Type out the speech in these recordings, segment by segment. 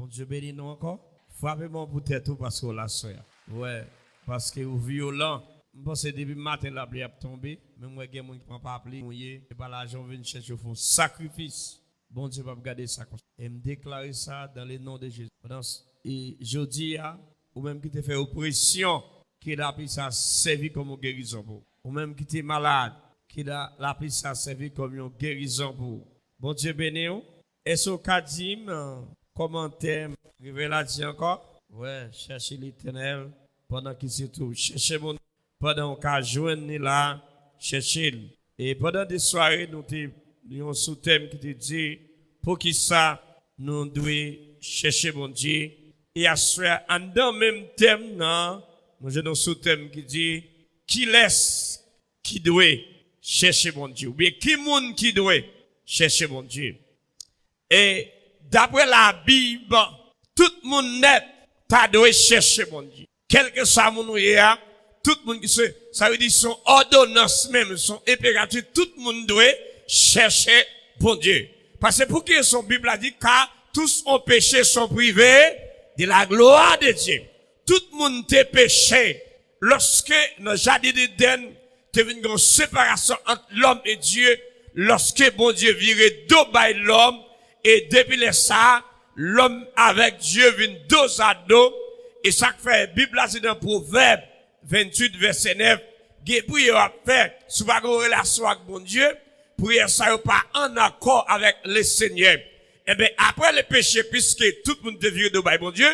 Bon Dieu bénis nous encore. Frappez-moi pour tête parce que la soeur. Ouais, parce que vous violent. Je pense que depuis le matin, la pluie a tombé. Mais moi, il y a des gens qui ne prennent pas la pluie. Et pas l'argent, vient chercher au fond. Sacrifice. Bon Dieu va me garder ça. Et me déclarer ça dans le nom de Jésus. Et je dis, ou même qui te fait oppression, qui la puissance servi comme une guérison pour. Ou même qui te malade, qui la puissance servi comme une guérison pour. Bon Dieu béni. Est-ce qu'au dit commentaire, révélation encore? Ouais, cherchez l'Éternel pendant qu'il se trouve. Cherchez mon pendant qu'on joindre là, cherchez. Et pendant des soirées, nous avons un sous-thème qui te dit pour qui ça nous devons chercher mon Dieu. Et à ce en dans même thème, non, nous avons un sous-thème qui dit qui laisse, qui doit chercher mon Dieu. Ou bien qui monde qui doit chercher mon Dieu. Et d'après la Bible, tout le monde net, t'as dû chercher mon Dieu. Quel que soit mon nom, tout le monde qui se, ça veut dire son ordonnance même, son impératif, tout le monde doit chercher bon Dieu. Parce que pour que son Bible a dit, car tous ont péché sont privés de la gloire de Dieu. Tout le monde te péché. Lorsque, dans le jardin d'Éden, t'es venu une séparation entre l'homme et Dieu, lorsque bon Dieu virait dos by l'homme, et depuis les ça, l'homme avec Dieu vient dos à dos. Et ça fait, Bible là, c'est dans Proverbe 28, verset 9. Prière à faire, si vous avez une relation avec bon Dieu, prière ça n'est pas en accord avec le Seigneur. Eh bien, après le péché, puisque tout le monde devient de bon Dieu,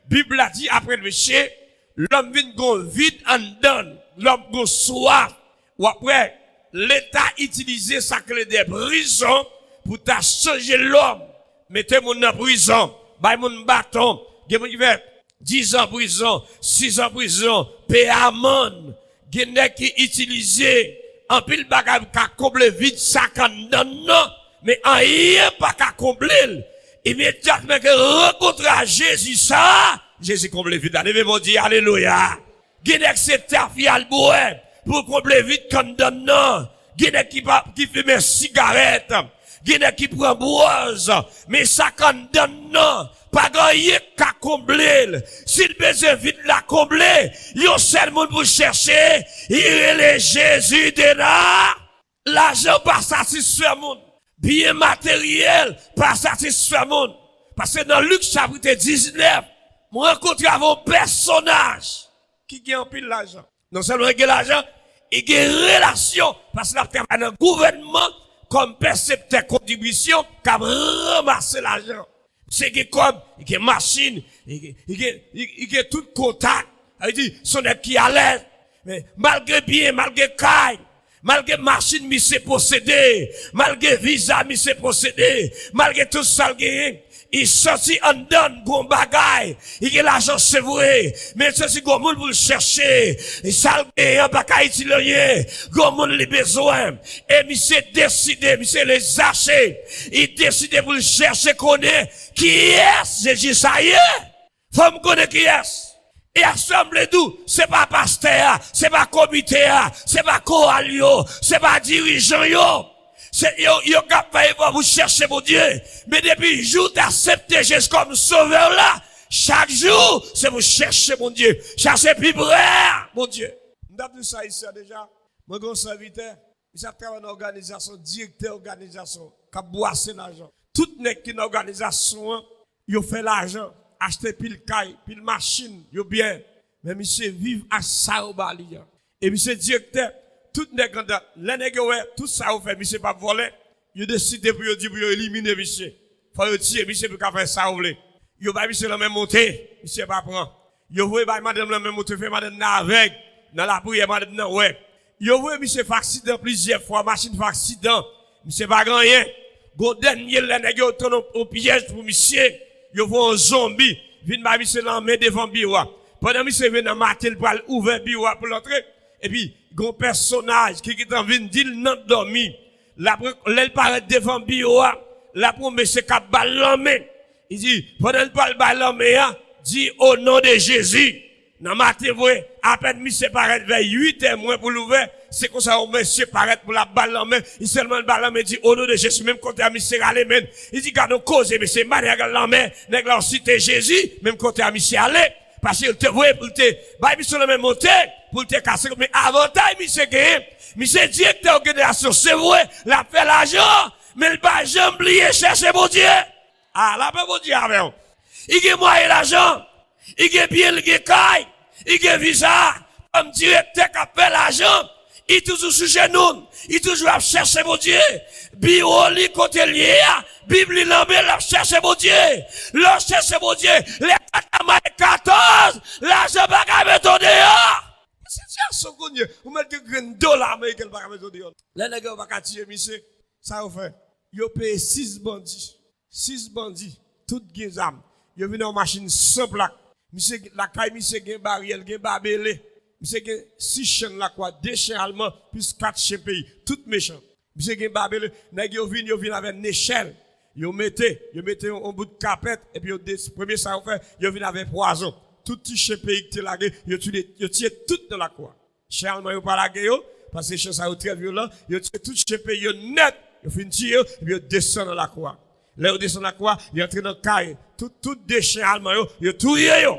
Bible a dit, après le péché, l'homme vient gon vide en dedans, l'homme gon soif. Ou après, l'État utilisait ça que des prisons, pour t'a changer l'homme, mettez mon en prison, bay mon bâton, gen mon qui fait 10 ans prison, 6 ans prison, paye amende, gen qui utilisé en pile bagage ka combler vide ça kan non, mais en rien pas ka combler. Immédiatement que rencontre Jésus ça, Jésus comble vide. Allez mon Dieu, alléluia. Gen c'est terfial boire pour combler vide kan non, gen qui fume cigarette. Gine qui prend boise, mais ça condamne non, pas gagné qu'à combler. S'il besoin vite la combler, yon seul monde pour chercher, il est Jésus de là. L'argent pas satisfaire monde. Bien matériel pas satisfaire monde. Parce que dans Luc chapitre 19, moi rencontre un personnage qui gagne un pile l'argent. Non seulement il gagne l'argent, il gagne relation parce qu'il a travaillé dans le gouvernement comme percepteur contribution, qui a ramassé l'argent. C'est que comme, il y a machine, il y a tout contact. Il dit, son est qui à l'aise. Mais malgré bien, malgré caille, malgré machine, mi s'est possédé, malgré visa, mi s'est possédé, malgré tout ça, il sortit en donne, gon bagay, il a l'argent, c'est vrai, mais ceci, gon moun pour le chercher, il s'algue, en bagay, il rien, gon moun les besoin, et il s'est décidé, il s'est les acheter, il décidé pour le chercher, connaît, qui est, Jésus, ça y est, faut me connaître qui est. Et assemblée d'où, c'est pas pasteur, c'est pas comité, c'est pas coalio, c'est pas dirigeant, yo. C'est yo capable de vous chercher mon Dieu. Mais depuis le jour d'accepter Jésus comme sauveur là, chaque jour, c'est vous chercher mon Dieu. Chercher plus près, mon Dieu. Nous avons dit ça ici déjà. Mon grand serviteur, il travaille dans l'organisation, directeur d'organisation, qui a boissé l'argent. Tout n'est qu'une organisation, il fait l'argent, acheter pile caille, pile machine, yo bien. Mais monsieur vive à ça au bali. Et monsieur directeur, tout n'est qu'un tout ça vous fait, monsieur pas voler. Il décide pour dire pour éliminer monsieur. Faut le tirer, monsieur pour faire ça ou voulez. Yo ba monsieur la même montée, monsieur pas prend. Yo voyez ba madame la même montée, fait madame avec dans la prière madame non ouais. Yo voyez monsieur fait accident plusieurs fois, machine fait accident. Monsieur pas grand rien. Go dernier la nèg yo tourne au piège pour monsieur. Yo voit un zombie, vient ba monsieur la main devant bureau. Pendant monsieur vient dans matin pour ouvrir bureau pour l'entrer et puis gon personnage qui est en train de dire non dormi. La elle paraît devant bureau, la pour monsieur cap ballon. Il dit pendant le ballon dit au nom de Jésus, Dans matin, à peine monsieur paraît vers 8h moins pour l'ouvrir, c'est comme ça, monsieur paraît pour la balle en main. Il seulement le balle en main, dit, au nom de Jésus, même quand à monsieur allé, même. Il dit, quand on cause, mais c'est manière en main, nèg la cité Jésus, même quand à monsieur allé. Parce qu'il te voit, pour te, bah, monsieur le même monté, pour te casser, mais avantage, monsieur gagne. Monsieur directeur organisation, c'est vrai, la fait l'argent, mais le pas jamais oublier chercher mon Dieu. Ah, là, pas mon Dieu avec vous. Il gagne moyen l'argent. Il gagne bien, il gagne caille. Il gagne visa. Comme directeur qui a fait l'argent. Il est toujours sous genou. Il est toujours à chercher mon Dieu. Bureau, li, côté lié, Bible, l'ambé, la chercher mon Dieu. L'on cherche mon Dieu. Les 14, l'argent pas qu'à mettre dehors. C'est ça, son connu. Vous mettez $1 américain pas qu'à mettre dehors. Les nègres pas qu'à tirer, monsieur. Ça vous fait. Ils payent 6 bandits. 6 bandits. Toutes les âmes. Ils viennent en machine sans plaque. Monsieur, la caille, monsieur, gen barrière, gen barbelé. Monsieur, gen 6 chiens la quoi, 2 chiens allemands, plus 4 chiens pays. Toutes méchants. Monsieur, gen barbelé. Nèg yo vinn avec une échelle. Yo mettez un bout de carpette, et puis premier ça vous fait, yo vinn avec poison. Tout petit chien pays qui te lagué, yo tire tout dans la quoi. Chien allemand yo pas lagué yo, parce que chien ça est très violent, yo tire tout chien pays yo net, yo fin tire, et puis yo descend dans la quoi. Là, yo descend dans la quoi, yo entre dans le caille. Tout des chiens allemands yo tout yo.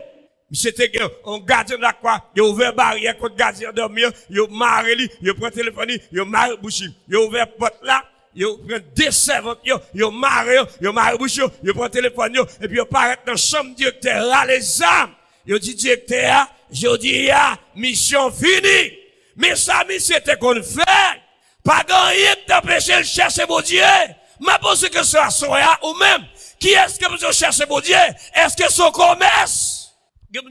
C'était un gardien de la quoi, yo ouvert barrière contre gardien dormir, yo marre li, yo prend téléphone, yo marre bouche, yo ouvert porte là, yo prend des servantes yo marre bouche, yo prend téléphone et puis yo paraît dans chambre directeur là les âmes. Yo dit directeur, je dis mission finie. Mais ça c'était qu'on fait. Pas rien t'empêcher de chercher mon Dieu. Ma pense que ce soit ou même qui est-ce que vous cherchez mon Dieu? Est-ce que son commerce?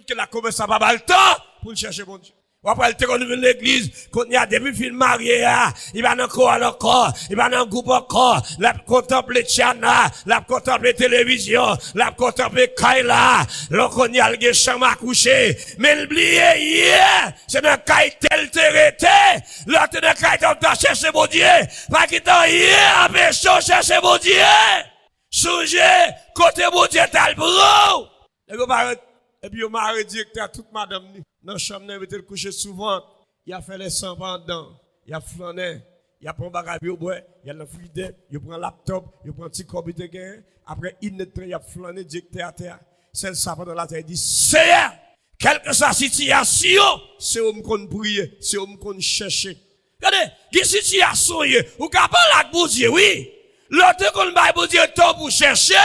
Que la commerce n'a pas le temps pour chercher mon Dieu. Ou après, il te connu l'église, quand il y a depuis film marié, il va dans encore, il va dans groupe encore, la contempler Tchana, la contempler télévision, la contempler Kaila, l'on y a le chambre à coucher, mais l'oublier, c'est dans Kaila tel terreté, l'autre dans Kaila t'as cherché mon Dieu, pas qu'il t'en à pécho chercher mon Dieu, songez, côté mon Dieu t'as le bro, et puis, il m'a directeur toute madame, dans la chambre, il était couché souvent, il a fait les 100 pendant, il a flâné, il a pris un bagage au bois, il a fluide, il prend un laptop, il prend un petit computer, après, il a flâné directeur à terre. C'est le sapin dans la terre, il dit, Seigneur, quelle que soit la situation, c'est où qu'on prie, c'est où qu'on cherche. Regardez, quelle situation, ou capable avec bon Dieu, oui. L'autre qu'on va bon Dieu, temps pour chercher.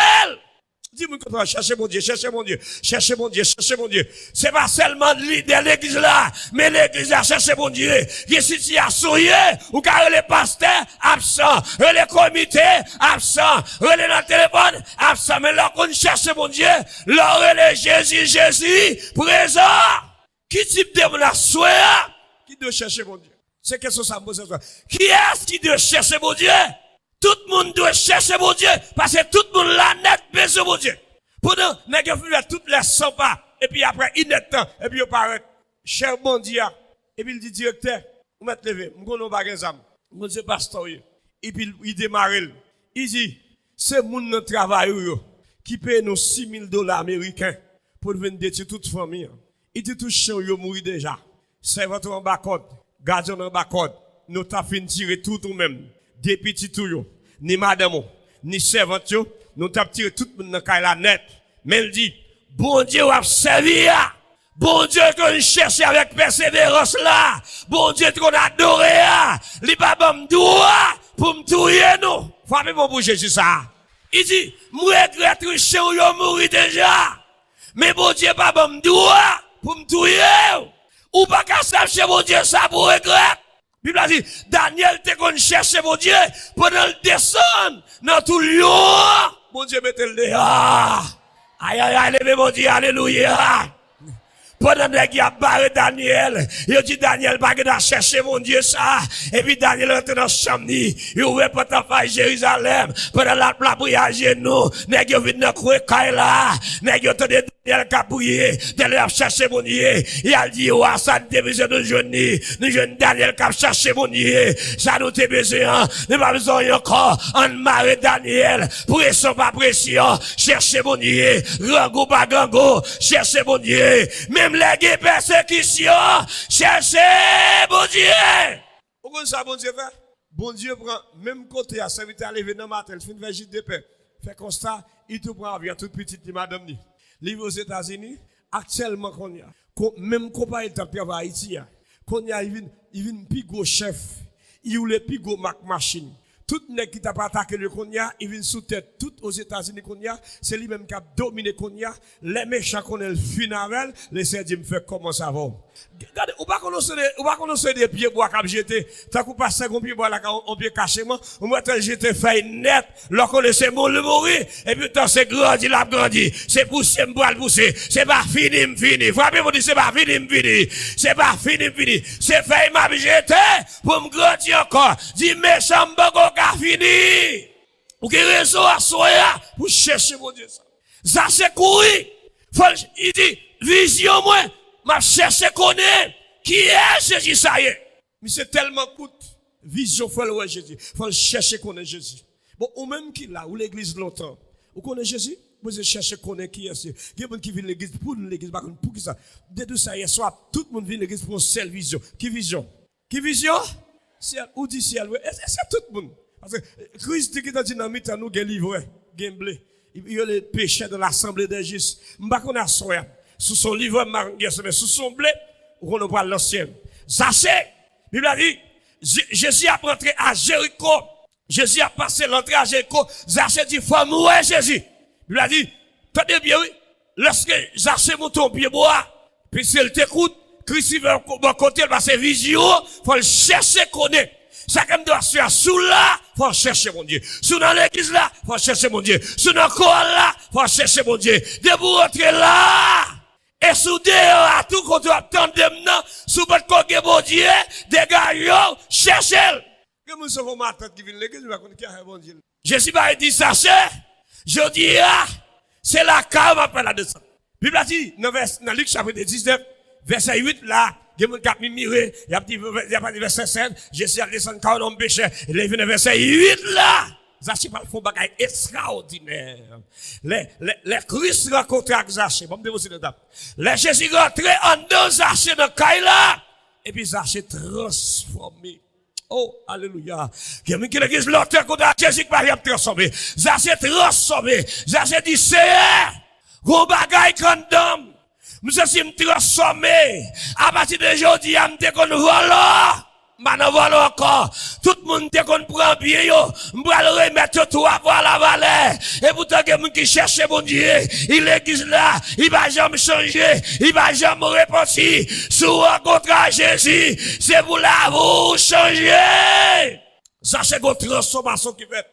Dis-moi qu'on va chercher mon Dieu, chercher mon Dieu, chercher mon Dieu, chercher mon Dieu. C'est pas seulement de l'église là, mais l'église là, chercher mon Dieu. Qui situation, ou car les pasteurs absents, les comités absents, les dans le téléphone absents, mais là qu'on cherche mon Dieu, là les Jésus, présent. Qui type de mon assoir? Qui doit chercher mon Dieu? C'est question ça me pose. Qui est-ce qui doit chercher mon Dieu? Tout le monde doit chercher mon Dieu, parce que tout le monde l'a net besoin de mon Dieu. Pendant, n'a pas fait toutes les 100 pas, et puis après, il est temps, et puis il paraît, cher bon Dieu, et puis il dit, directeur, vous mettez levé, vous n'avez pas d'examen, vous n'avez pas de et puis il démarre, il dit, c'est moun nan travail, qui paye nous $6,000 américains, pour venir détruire toute famille. Il dit, tout chien, yo mouri déjà. Servante en bas code, gardien en bas code, nous t'a fait tirer tout ou même. Des petits tout ni madame, ni servante nous t'a tiré tout le monde dans la net. Mais il dit, bon Dieu a servi, bon Dieu qu'on cherche avec persévérance là, bon Dieu qu'on adore, li pas bon droit pour me tuer nous. Frappez mon bouche Jésus ça. Il dit, moi regrette chien yo mouri déjà. Mais bon Dieu pas bon droit pour me tuer. Ou pas qu'à chercher mon Dieu ça pour regretter. Bible a dit, Daniel te qu'on cherche mon Dieu, pendant le descendre, dans tout lieu, mon Dieu mette le dehors. Aïe, aïe, aïe, levez mon Dieu, alléluia. Pendant que il a barré Daniel, il dit Daniel, pas que chercher mon Dieu ça. Et puis Daniel entre dans la chambre, il ouvre porte à faire Jérusalem. Pendant la prière à genoux, nèg yo vinn dans croix Kaila, nèg yo tande Daniel kapouye, Daniel a cherché mon Dieu. Il a dit, oh, ça nous besoin de jeune Daniel qui a cherché mon Dieu. Ça nous te besoin, nous pas besoin encore, en marre Daniel, pression pas pression, chercher mon Dieu, rango pas rango, chercher mon Dieu. Même même les persécutions, cherchez bon Dieu. Vous connaissez ça, bon Dieu fait? Bon Dieu prend, même côté à serviteur à lever dans le matin, il fait une végéte de paix. Fait constat, il te prend avion toute petite madame ni. Livre aux États-Unis, actuellement qu'on y a, même compagnie de travail Haïti, qu'on y a, il vient plus gros chef, il ou le plus gros machine. Tout nèg qui t'a pas attaqué le Konya, il vient sous tête. Tout aux États-Unis Konya, c'est lui-même qui a dominé Konya. Les méchants qu'on est le funérail, les serdi me fait comment ça va. Regardez, ou pas connaître des pieds bois comme j'étais. Tant qu'on passe un pied bois là, on pied caché moi, moi j'étais fait net, lorsqu'on laissait mon le mourir, et puis tant c'est grandi, l'a grandi. C'est poussé, m'bois le pousser. C'est pas fini, fini. Frappez, vous dites, c'est pas fini, fini. C'est pas fini, fini. C'est fait, m'a j'étais, pour me grandir encore. Dis, méchant, m'bogo, fini. Ou qui raison à soya pour chercher mon Dieu ça. Ça c'est courir. Il dit vision moi, m'a chercher connaître qui est Jésus ça y est. Mais c'est tellement coûte vision faut le Jésus. Faut chercher connaître Jésus. Bon ou même qui là ou l'église longtemps. Vous connaissez Jésus? Vous cherchez connaître qui est. Il y a des gens qui viennent l'église pour l'église pour qui ça. Dès que ça hier soir tout le monde vient l'église pour une seule vision. Qui vision? Qui vision? Ciel ou dit ciel. C'est tout le monde. Parce que Christ qui t'a dit dans mi-temps nous gain livre, gain blé. Il y a les péchés de l'assemblée des justes. M'pa qu'on a soya. Sous son livre mais sous son blé, on ne parle l'ancien. Zaché, Bible a dit Jésus a rentré à Jéricho. Jésus a passé l'entrée à Jéricho. Zaché dit faut mourir Jésus. Bible a dit tenez bien oui, lorsque Zaché monte au pied bois, puis s'il t'écoute, Christ va bon côté il va se vision, faut le chercher connaître. Chacun doit se faire sous là, faut chercher mon Dieu. Sous dans l'église là, faut chercher mon Dieu. Sous dans le corps là, faut chercher mon Dieu. De vous rentrer là, et sous dehors, à tout quand tu attends maintenant, sous votre corps mon Dieu, dégage, cherchez. Que nous sommes ma tête qui vient l'église, je vais connaître qui est bon Dieu. Jésus va dire ça, je dis, c'est la cave après la descente. Bible a dit, dans Luc chapitre 19, verset 8 là, il y a des gens qui miré, il y a des verset 7, Jésus a descendu quand on péché, il est venu verset 8 là. Zaché pas font bagaille extraordinaire. Les Christ rencontrés avec Zaché, bon me dire dedans. Les Jésus rentré en deux Zaché dans caille là, et puis Zaché transformé. Oh, alléluia. Il y a qui l'église l'auteur contre Jésus qui va transformer. Zaché transformé. Zaché dit c'est gros bagaille condom. Monsieur si me transformé. À partir de aujourd'hui, je me déconne voilà. Maintenant voilà encore. Tout le monde déconne prend bien yo. M'bral remettre tout à voir la vallée. Et pourtant que moun qui cherche bon Dieu, il l'église là, il va jamais changer, il va jamais repentir. Sous rencontre Jésus, c'est pour la vous changer. Ça c'est une transformation qui fait.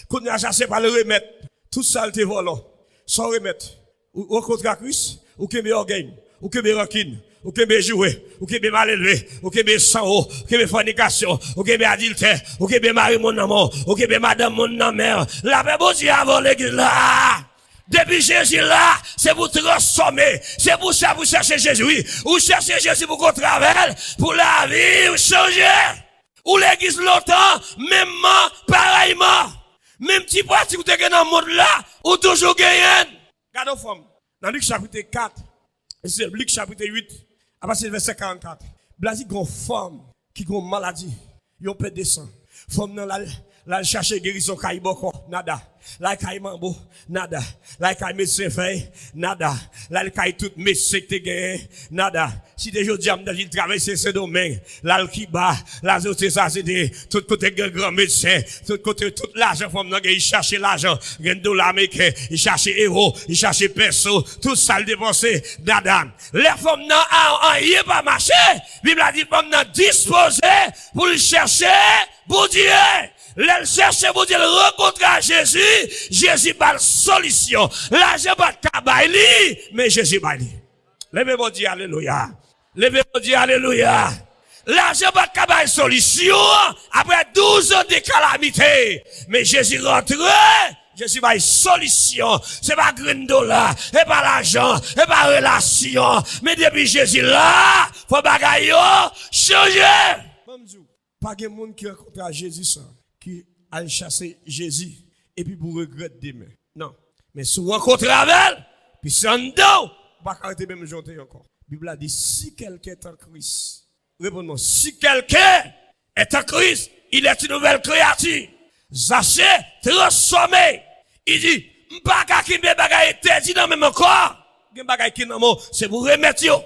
Qu'on a chassé par le remettre. Tout ça te volant. Sans remettre. Ou rencontre Christ, ou que mes organes, ou que mes rancines, ou que mes jouets, ou que mes mal élevés, ou que mes sang ou que mes fornications, ou que mes adultères, ou que mes mari mon amour, ou que mes madame mon mère. La paix bon Dieu avant l'église là. Depuis Jésus là, c'est pour transformer. C'est pour ça vous cherchez Jésus. Oui. Vous cherchez Jésus pour qu'on travaille, pour la vie, vous changer. Ou l'église longtemps, mêmement, pareillement. Même petit parti que vous avez dans le monde là, ou toujours gagnant. Regardez femme. Dans Luc chapitre 4, et c'est Luc chapitre 8, à partir du verset 44. Blasi gon femme qui gon maladie, yon peut descendre. Femme nan la chercher guérison kay boko, nada. La kay mambo, nada. La kay médecin fait, nada. La kay tout médecin te gagné, nada. Si des jours diam dans il traverser ce domaine, la qui bat, la autre ça c'est des tout côté grand médecin, tout côté tout l'argent femme nan il chercher l'argent, gen dollar américain, il chercher euro, il chercher peso, tout ça le dépenser, nada. Les femmes nan en y pas marché, Bible a dit femme nan disposé pour le chercher bon Dieu. L'elle cherche pour dire rencontrer Jésus, Jésus pas solution. L'argent pas kabaili, mais Jésus pas li. Levez bon Dieu, alléluia. Levez bon Dieu, alléluia. L'argent pas kabaili solution, après 12 ans de calamité. Mais Jésus rentre, Jésus pas solution. C'est pas green dollar, et pas l'argent, et pas relation. Mais depuis Jésus là, faut bagaille changer. Pas de monde qui rencontre Jésus ça. Qui a chassé Jésus et puis pour regretter demain. Non. Mais si vous rencontrez avec elle, puis c'est en dos, pas arrêter même janter encore. Bible a dit, si quelqu'un est en Christ, répondons, si quelqu'un est en Christ, il est une nouvelle créature. Zaché, transformé. Il dit, m'baka ki mbe bagay interdit dans même corps. Gen bagay ki nan mo, c'est pour remettre yo.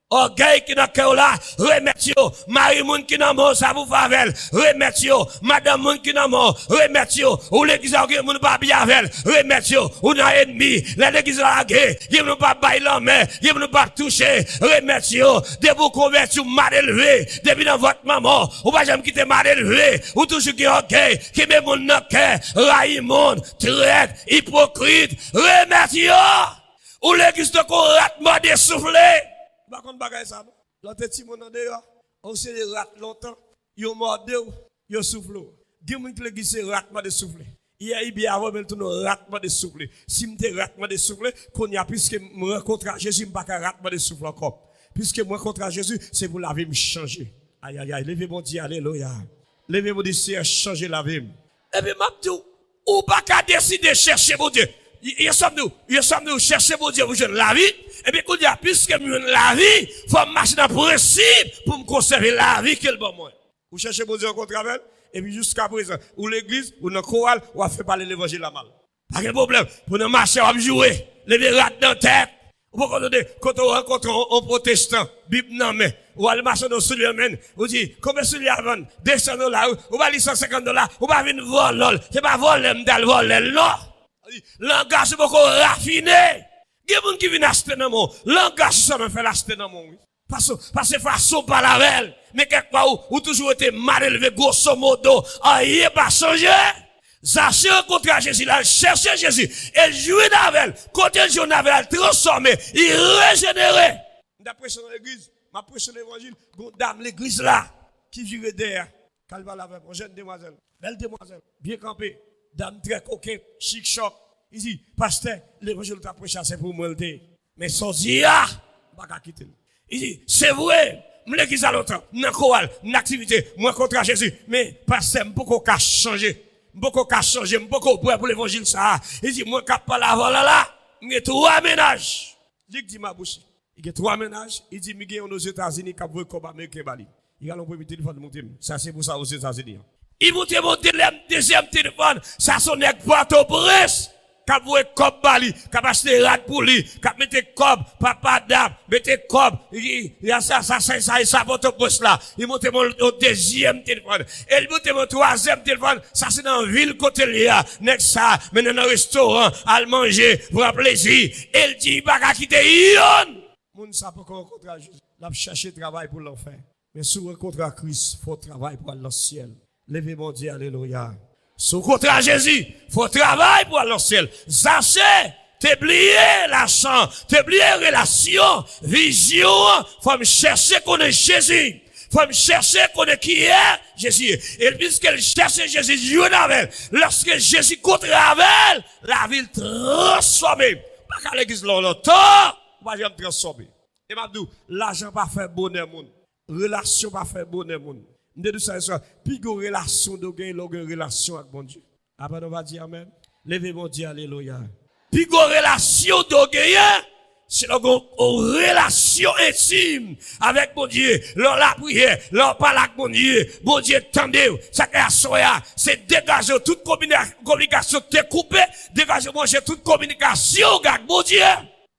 Orgueil qui dans cœur là, remettre yo. Marie moun qui nan mo, ça vous favel, remettre yo. Madame moun qui nan mo, remettre yo. Ou l'église a moun pas bien avec, remettre yo. Ou nan ennemi, l'église a gagné, il nous pas bailler la main, il nous pas toucher, remettre yo. De vous convertir mal élevé, depuis dans votre maman, ou pas jamais quitter mal élevé, ou toujours qui orgueil, qui met moun nan cœur, raï moun, traite, hypocrite, remettre yo. Ou l'église de correctement dessoufflé. Par contre, bagay ça, non? L'autre petit monde en dehors, on se les rate longtemps, yo mordé ou, yo souffle. Dis moi que l'église c'est ratement de souffler. Hier, il bien avant, mais tout nous ratement de souffler. Si m'te ratement de souffler, qu'on y a puisque me rencontre à Jésus, m'pas qu'à ratement de souffler encore. Puisque me rencontre à Jésus, c'est pour la vie me changer. Aïe, aïe, aïe, levez mon Dieu, alléluia. Levez mon Dieu, c'est changer la vie. Et bien, m'abdou, ou pas qu'à décider de chercher mon Dieu. Il sommes nous chercher mon Dieu pour jouer la vie. Et bien, qu'on dit, puisque je veux la vie, faut marcher dans le principe pour me conserver la vie qu'elle bon moi. Vous cherchez mon Dieu en contre-travail, et puis jusqu'à présent, ou l'église, ou dans le choral, ou à faire parler l'évangile la mal. Pas de problème. Pour nous marcher, on va jouer. Les rats dans la tête. Quand on rencontre un protestant, Bible non, mais, ou aller marcher dans celui même, ou dit, combien celui avant, $200, ou va aller $150, ou va venir voler, c'est pas voler, m'dal voler, non. Langage c'est beaucoup raffiné. Il y a des gens qui viennent acheter dans mon. Langage ça me fait l'acheter dans mon. Parce que façon par la velle. Mais quelque part où toujours été mal élevé, grosso modo, rien pas changé. Zaché rencontre Jésus, là, chercher Jésus. Et jouer d'avelle. Quand il joue d'avelle, transformé, il régénéré. D'après son l'église, ma prêche l'évangile, dame l'église là, qui vivait derrière. Calva la une jeune demoiselle, belle demoiselle, bien campée. Dame très coquette, chic choc. Il dit, pasteur, l'évangile t'a prêché, c'est pour moi. Mais son dia, pas quitter. Il dit, c'est vrai, l'église à l'autre, n'importe activité, moi contre Jésus. Mais pasteur, beaucoup qu'à changer. Beaucoup qu'à changer, beaucoup pour l'évangile ça. Il dit, moi, qu'à pas la voilà là, il y a 3 ménages. Il dit, ma bouche. Il y a 3 ménages. Il dit, il y a aux États-Unis, qui veut comme Américain Bali. Il y a un premier téléphone de monter. Ça, c'est pour ça aux États-Unis. Il monte mon deuxième téléphone, ça sonne avec Port-au-Prince. Quand vous êtes comme Bali, quand vous achetez rat pour lui, quand vous mettez comme papa d'âme, mettez comme, il y a ça, Port-au-Prince là. Il monte mon deuxième téléphone. Et il monte mon troisième téléphone, ça c'est dans la ville côté là. Next ça, mais dans un restaurant, à manger, pour un plaisir. Et il dit, il va pas quitter Yon. Moun sa pas rencontrer Jésus. Il a cherché travail pour l'enfer. Mais si vous rencontrez Christ, il faut travailler pour aller dans le ciel. Levez mon Dieu, alléluia. Sous contre Jésus, faut travailler pour aller dans le ciel. Zaché, t'oublier l'argent, t'oublier relation, vision, faut me chercher qu'on est Jésus. Faut me chercher qu'on est qui est Jésus. Et puisqu'elle cherche Jésus, Dieu avec. Lorsque Jésus contre avec, la ville transformée. Pas qu'à l'église longtemps, on va jamais transformer. Et m'a dit, l'argent pas fait bonheur moun. Relation pas fait bonheur moun. Nous ça puis une relation de gain, une relation avec mon Dieu. Après on va dire amen. Levez mon Dieu, alléluia. Puis une relation de gain, c'est une relation intime avec mon Dieu. Leur la prière, leur parle avec mon Dieu. Mon Dieu, tendez, ça c'est dégager toute communication, te couper, dégager manger toute communication avec mon Dieu.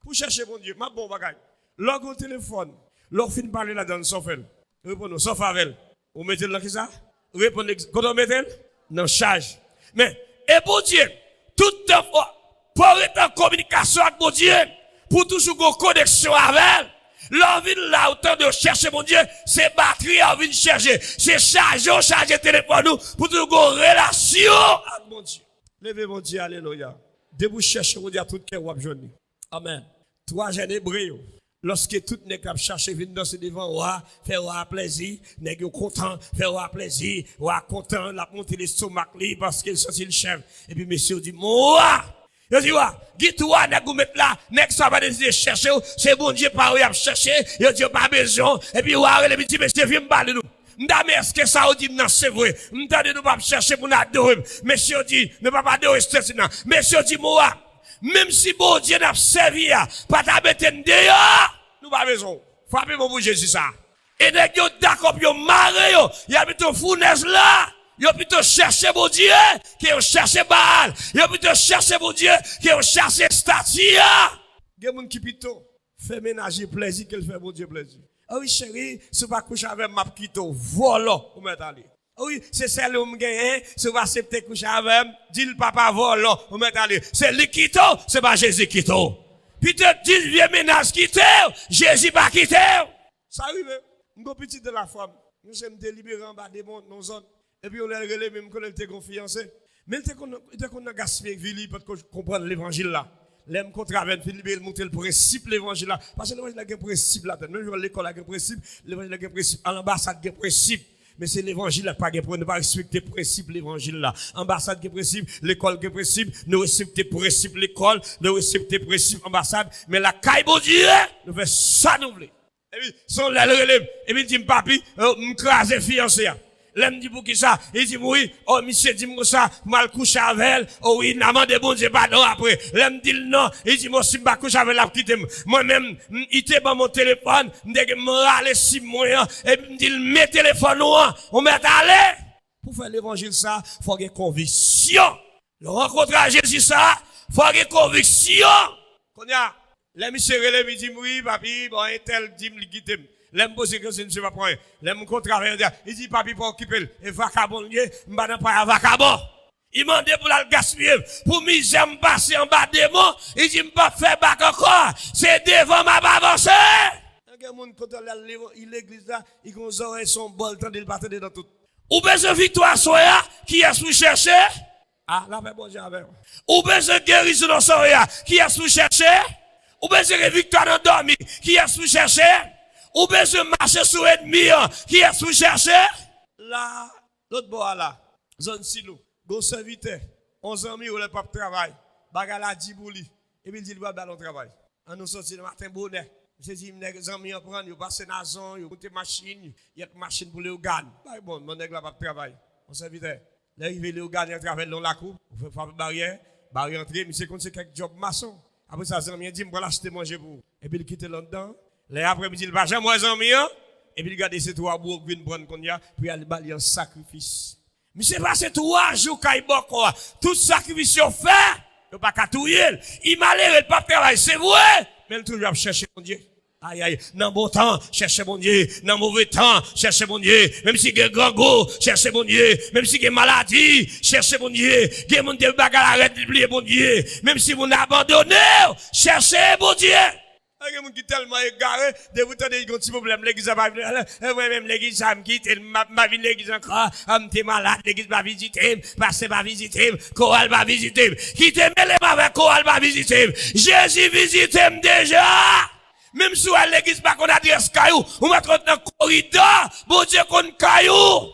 Pour chercher mon Dieu, ma bon bagage. Leur au téléphone, leur fin parler là-dedans, sauf elle. Répondez, sauf avec. Vous mettez là qui ça? Répondez, quand on mettez non charge. Mais, et bon Dieu, tout le temps, pour être en communication avec mon Dieu, pour toujours une connexion avec, l'envie là, autant de chercher mon Dieu, c'est batterie, envie de chercher, c'est charger téléphone nous, pour toujours une relation avec mon Dieu. Levez mon Dieu, alléluia. De vous chercher mon Dieu à tout cœur ou à journée. Amen. 3 jeunes hébreux. Lorsque tout n'est qu'à chercher, vient danser devant, ouah, faire ouah plaisir, n'est que content, faire ouah plaisir, ouah content, la monter l'estomac li, parce qu'il sentit le chef. Et puis, monsieur dit, ouah! Il dit, ouah, dis-toi, n'est que vous mettre là, n'est que ça va décider de chercher, c'est bon Dieu par où il a cherché, il dit, pas besoin, et puis, ouah, les petits messieurs, viens me parler nous. M'dame, est-ce que ça dit, non, c'est vrai. M'dame, nous pas chercher pour nous adorer. Monsieur dit, ne pas adorer, c'est ça. Monsieur dit, ouah, même si bon Dieu n'a servi, pas ta bête dehors, nous pas besoin. Frappez-moi pour Jésus ça. Et dès que vous d'accord, vous marrez, il y a plutôt fournaise là. Vous plutôt chercher mon Dieu, qui vous cherchez Baal. Vous plutôt chercher mon Dieu, qui vous cherchez statue. Il y a des gens qui plutôt fait ménager plaisir qu'elle fait mon Dieu plaisir. Ah oui, chérie, si vous pas coucher avec ma petite volant, vous mettez aller. Ah oui, c'est celle où vous gagnez, si vous acceptez coucher avec, dit le papa volant, vous mettez aller. C'est lui qui t'o, c'est pas Jésus qui t'o. Puis te dit, vieux ménage qui t'o, Jésus pas qui t'o. Ça arrive, mon petit de la femme, nous sommes délibérés en bas des mondes, nos zones. Et puis on l'a relé même quand elle était confiancée. Mais il était qu'on a gaspillé Vili pour comprendre l'évangile là. L'aime qu'on travaille, Philippe, il montre le principe l'évangile là. Parce que l'évangile a un principe là. Même à l'école a un principe, l'évangile a un principe, à l'ambassade a un principe. Mais c'est l'évangile là, pas pour ne pas respecter le principe l'évangile là. Ambassade a un principe, l'école a un principe, nous respectons le principe l'école, nous respectons le principe ambassade. Mais la caille bon Dieu, nous faisons ça nous voulons. Et puis, son là le relève. Et puis, il dit, papi, m'craser fiancé. L'homme dit pour qui ça? Il dit oui, oh, monsieur dit moi ça, mal couché avec elle. Oh oui, n'a demandé bon Dieu pardon après. L'homme dit non, il dit moi si m'pas couché avec elle, la quitter. Moi-même, il était dans mon téléphone, m'dègue m'râler 6 mois, et me dit mes téléphones on met à aller. Pour faire l'évangile ça, faut avoir conviction. Le rencontre à Jésus ça, faut avoir conviction. Qu'on y a, l'homme monsieur relève, il dit oui, papi, bon, un tel dit me quitter. L'aime poser que c'est pas point. L'aime qu'on travaille, il dit, papi, pour occuper, et vacabon, m'ba pas un vacabon. Il m'a dit pour la gaspiller, pour misère passer en bas des mots, il dit, m'pas faire bac encore, c'est devant ma avancée. Il y a des gens qui l'église là, ils ont son bol, tant de battre dans tout. Ou besoin victoire soya, qui est sous chercher? Ah, la paix bon Dieu avec. Ou besoin guérison dans soya, qui est sous chercher? Ou besoin victoire dans dormi, qui est sous chercher? Ou besoin marcher sur ennemi, qui est sous chercher? Là, l'autre bois là, zone silo, go serviteur, 11 ans, ou le pape travail, bagala dibouli, et puis il dit, il va dans le travail. On nous sortit le matin bonnet. J'ai dit, mes amis, ils prennent, ils passent dans la zone, ils montent machine, il y a une machine pour les organes. Bon, mon nègre là, pas travail. On serviteur. Là, il les organes, ils travaillent dans la cour, on fait faire barrière entrée, mais c'est comme c'est quelques job maçon. Après ça, il dit, je vais l'acheter manger pour. Et puis il quitte là-dedans. L'après-midi, il va jamais moins amis, et puis il garde ces 3 bourgs, il vient prendre qu'on y a, puis il va aller en sacrifice. Mais c'est pas ces 3 jours qu'il y a tout sacrifice fait, il n'y a pas qu'à tout y aller. Il m'a l'air, il pas travailler, c'est vrai, mais il toujours chercher mon Dieu. Aïe, aïe, dans bon temps, cherchez mon Dieu. Dans mauvais temps, cherchez mon Dieu. Même si il y a grand go, cherchez mon Dieu. Même si il y a maladie, cherchez mon Dieu. Il y a mon Dieu, bagarre, arrête d'oublier mon Dieu. Même si vous abandonnez, cherchez mon Dieu. Il y a des gens qui sont tellement égarés, de vous tenir un petit problème, l'église va venir, moi-même, l'église va me quitter, ma vie, l'église encore, t'es malade, l'église va visiter, passer va visiter, chorale va visiter, qui te mêle avec chorale va visiter, Jésus visite déjà. Même si à l'église pas qu'on adresse caillou, on va dans le corridor, bon Dieu qu'on caillou.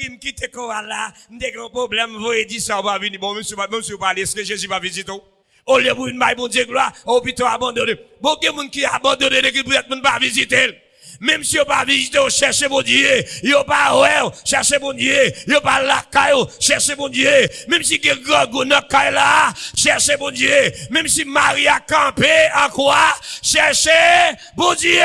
Il me quitte chorale là, m'dé grand problème, vous dit ça, on va venir, bon, monsieur, parler, est-ce que Jésus va visiter? Au lieu pour une maille, bon Dieu, gloire, au plutôt abandonné. Bon, il y a des gens qui abandonné, qui ne pas visiter. Même si vous pas visiter, vous cherchez mon Dieu. Vous pas ouais, cherchez mon Dieu. Vous pas la caille, cherchez mon Dieu. Même si il y a grand goût dans caille là, cherchez mon Dieu. Même si Marie a campé, en quoi, cherchez mon Dieu.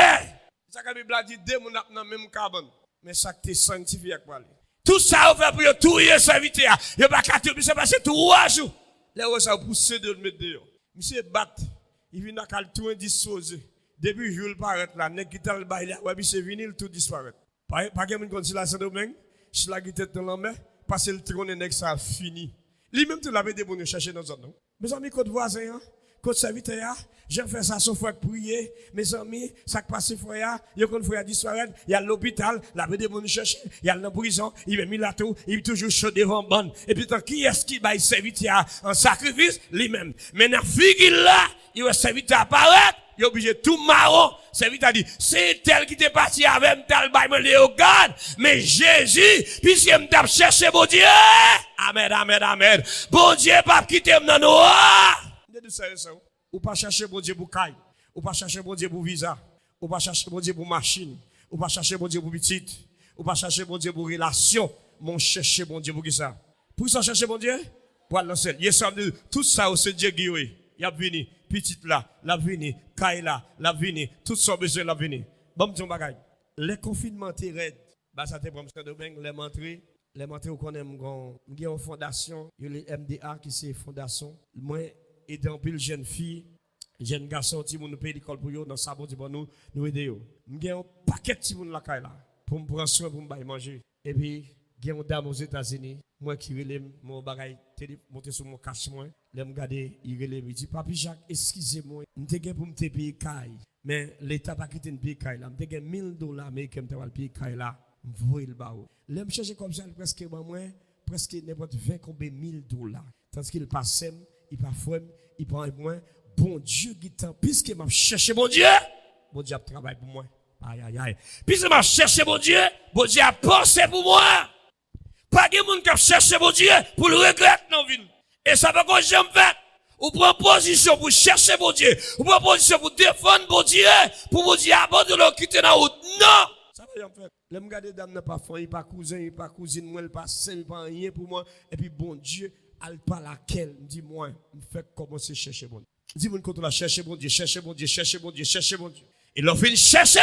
Ça que la Bible a dit, deux moun dans le même carbone. Mais ça que t'es sanctifié avec parler. Tout ça, vous fait pour tout y serviteur. Vous pas qu'à tout, c'est passé 3 jours. Là où ça pousse de le mettre dehors. Monsieur bat, il vient à tout indisposé. Depuis jour paraître là, n'est quitté le bail là, ouais monsieur vinyle tout disparaît. Pas que mon conseil ça domaine, je la guitare dans la main, passer le trône nèg ça fini. Lui même tout l'avait des bonnes chercher dans zone non. Mes amis côté voisin, côté serviteur, j'ai fait ça son fois prier, mes amis, ça passe frère, il kon frère disparaître, il y a l'hôpital, l'avait des bonnes chercher, il y a dans prison, il est mis là tout, il est toujours chaud devant bonne. Et puis qui est-ce qui va serviteur en sacrifice lui-même. Maintenant figure là, il va serviteur apparaître. Il est obligé tout marron. Serviteur dit, c'est tel qui t'est parti avec tel bail me léogane. Mais Jésus, puisqu'il m'a cherché bon Dieu. Amen, amen, amen. Bon Dieu, pas quitter m'nan noir. Ou pas chercher bon Dieu pour caille. Ou pas chercher bon Dieu pour visa. Ou pas chercher bon Dieu pour machine. Ou pas chercher bon Dieu pour petite. Ou pas chercher bon Dieu pour relation. Mon chercher bon Dieu pour qui ça? Pour ça chercher bon Dieu? Pour lancer. Tout ça, c'est Dieu qui il a venu. Petite là, la vini, caille là, la vini, tout son besoin la vini. Bon, petit bagage. Les confinements étaient raides. Bah, ça te prend Saint-Domingue, les montrer au connaît une fondation, il y a les MDA qui c'est fondation. Moi, étant pile jeune fille, jeune garçon, qui nous paye l'école pour eux, dans sa bonne pour nous aider. Il y a un paquet de gens là pour me prendre soin, pour me manger. Et puis, il y a une dame aux États-Unis, moi qui relève mon bagage, monter sur mon cache moi, je me regarde, il relève, il dit, Papi Jacques, excusez-moi, je suis pour me payer caille. Mais l'État n'a pas quitté une paye caille là. Je suis $1000 américains pour payer caille là. Je vois le bas. Je me cherche comme ça, presque n'importe 20 combien $1000. Tandis qu'il passe, il pas fouet, il prend moins. Bon Dieu, puisque m'a cherché mon Dieu a travaillé pour moi. Aïe, aïe, aïe. Puisque m'a cherché mon Dieu a pensé pour moi. Pas de monde qui a cherché mon Dieu pour le regretter dans la vie. Et ça va que j'aime faire. Ou prend position pour chercher mon Dieu. Ou prend position pour défendre mon Dieu. Pour mon Dieu abandonner le quitter dans la route. Non! Ça va faire. Les gars dame n'a pas faim, il pas cousin, il pas cousine, moi, il pas saint, il pas rien pour moi. Et puis bon Dieu, elle pas laquelle, dis-moi, me fait commencer à chercher mon Dieu. Dis-moi quand on a cherché mon Dieu, chercher mon Dieu, chercher mon Dieu, chercher mon Dieu. Et l'on fait chercher,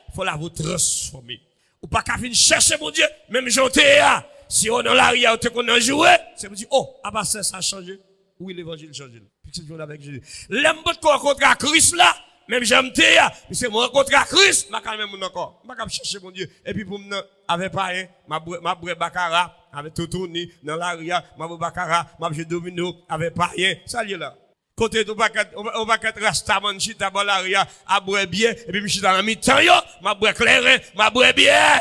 il faut la vous transformer. Ou pas qu'à venir chercher mon Dieu, même j'étais là. Si on est dans l'arrière, on a joué, c'est pour dire, oh, ah bah ça a changé. Oui, l'évangile change. Puis c'est jour avec Jésus. L'aime pas de rencontrer à Christ là, même j'aime te ya, mais c'est moi rencontrer à Christ, m'a quand même encore. M'a chercher mon Dieu. Et puis pour me avec pareil, m'a boire baccarat, avec tout tourné dans l'arrière, m'a boire baccarat, m'a jouer domino avec pareil. Ça y est là. Côté on va qu'être rastaman chita dans l'arrière, à boire bien, et puis m'chita dans mi-temps yo, m'a boire clair, m'a boire bien.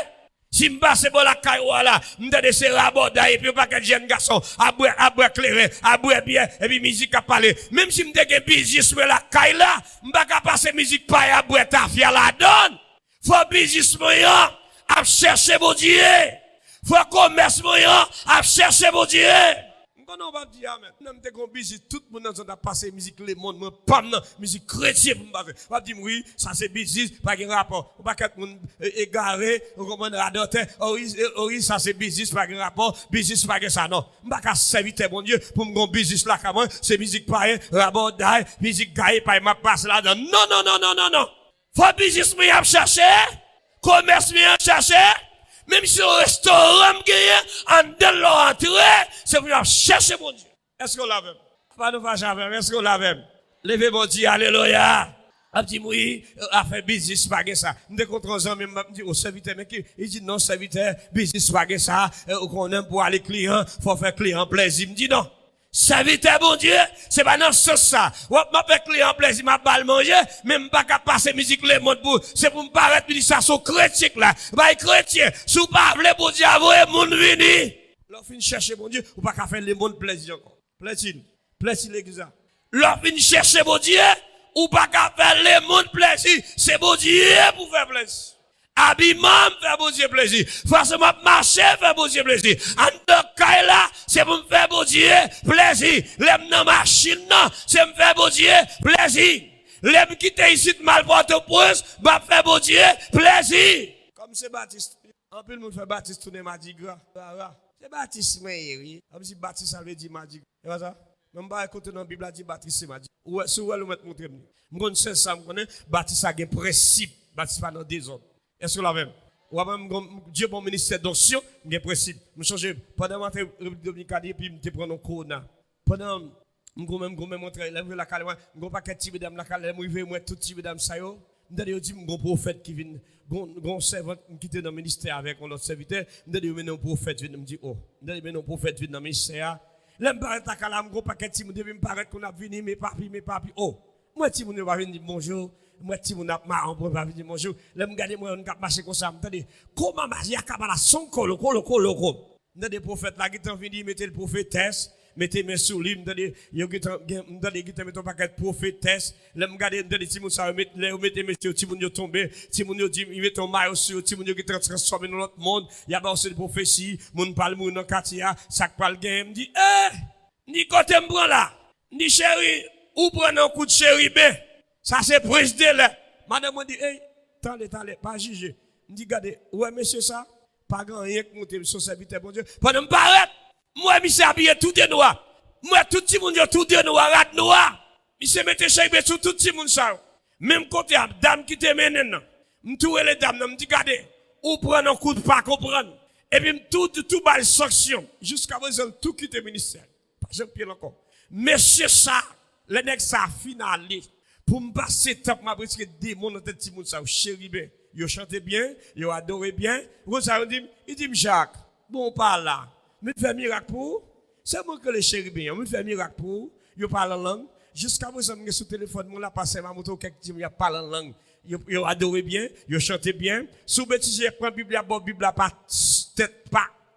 Si m'passe bon la caille là, m'dade c'est raboda et puis pas que jeune garçon, à boire clair, à boire bien et puis musique à parler. Même si m'dege business la caille là, m'pa ka passer musique pa à boire ta fia la donne. Faut business moyen à chercher mon Dieu. Faut commerce moyen à chercher mon Dieu. Non, va dire amen. Non, m'te gon business tout le monde a passé musique le monde, moi pas musique chrétienne m'pa faire. Va dire oui, ça c'est business, pas de rapport. Pas qu'être monde égaré, recommande adoter. Oui, ça c'est business, pas de rapport. Business pas que ça non. M'pa ka serviteur mon Dieu pour mon business là comment c'est musique pareil, rapport d'ail, musique gaille pas m'a passe là dedans. Non. Faut business moi chercher, commerce moi chercher. Même si au restaurant en de l'entrée, c'est pour chercher mon Dieu. Est-ce qu'on l'avait? Pas nous fâcher avec, est-ce qu'on l'avait? Levez mon Dieu, alléluia. A dit oui, a fait business pas que ça. Nous contre un même me dit au serviteur mais il dit non serviteur, business pas que ça, qu'on aime pour aller client, faut faire client plaisir. Me dit non. Serviteur bon Dieu, c'est pas dans ce ça. Ou m'a fait client plaisir, m'a pas manger, même pas qu'à passer musique le monde pour, c'est pour me paraître me dire ça sont chrétien là. Bah chrétien, sous pas vle bon Dieu avoyer monde vini. L'on fin chercher bon Dieu, ou pas qu'à faire le monde plaisir encore. Plaisir l'église. L'on fin chercher bon Dieu, ou pas qu'à faire le monde plaisir, c'est bon Dieu pour faire plaisir. Habillement, faire bon Dieu plaisir. Forcément, marcher, faire bon Dieu plaisir. En de caille là, c'est pour me faire bon Dieu plaisir. L'aime dans machine, non, c'est me faire bon Dieu plaisir. L'aime quitter ici de mal pour te pose, va faire bon Dieu plaisir. Comme c'est Baptiste. En plus, le monde fait Baptiste tourner Mardi Gras. C'est Baptiste, oui. Comme si Baptiste avait dit Mardi Gras. Et voilà. Même pas écouter dans la Bible, dit Baptiste, c'est Mardi Gras. Ouais, si vous voulez me montrer. Moi, je sais ça, je connais. Baptiste a un principe. Baptiste pas dans des ordres. Est-ce que la même? Ou même Dieu mon ministère d'onction, il est principe. Je change pendant ma République Dominicaine et puis je prends un corona. Pendant je montrer la calme, je pas que petit madame la calme, je moi tout petit madame ça yo. Je dis mon prophète qui vient, gon servant qui était dans le ministère avec un autre serviteur, je dis mais non prophète vient me dit oh. Je dis mais non prophète vient dans le ministère. L'aime paraît ta calme, gros paquet petit devait me paraître qu'on a venu mes papi oh. Moi petit mon va venir bonjour. Moi, si mon a marre, on peut pas dire bonjour. Là, me garder moi, on cap marcher comme ça. M'entendez? Comment marcher à cabala son colo. M'entendez des prophètes là qui t'en venu mettez le prophétesse, mettez mes sous lui, m'entendez? Yo qui t'en mettez un paquet de prophétesse. Là, me garder m'entendez si mon ça mettez monsieur, si mon yo tombé, si mon yo dit il met ton maillot sur, si mon yo qui transformé dans l'autre monde. Il y a pas aussi de prophétie, mon parle mon dans quartier, ça parle gain, me dit ni côté me prend là. Ni chéri, ou prendre un coup de chéri ben. Ça c'est prise de là. Madame me dit, hey, attendez, pas juger. Me dit, regardez, ouais, monsieur, ça, pas grand rien que monter son serviteur, bon Dieu. Pendant me paraître, moi, monsieur habillé tout de noir. Moi, tout le monde, tout de noir, rat noir. Monsieur mette chez sur tout le monde, ça. Même côté, dame qui te mène, M'toué les dames, me dit, regardez, ou prendre un coup de pas comprendre. Et puis, tout bas sanction. Jusqu'à présent, tout quitte le ministère. Pas jamais pire encore. Monsieur ça, le nèg ça finalé. Pour me passer temps, m'a presque démon dans tête petit monde ça, chéri ben. Yo chante bien, yo adore bien. Il dit, Jacques, bon, parle là. Me fait miracle pour. C'est moi que les chéri bien. Me fait miracle pour. Yo parle en langue. Jusqu'à présent, je suis sur le téléphone, moi là passé ma moto, quelqu'un dit, yo parle en langue. Yo adore bien, yo chante bien. Sous bêtise, je prends Bible, pas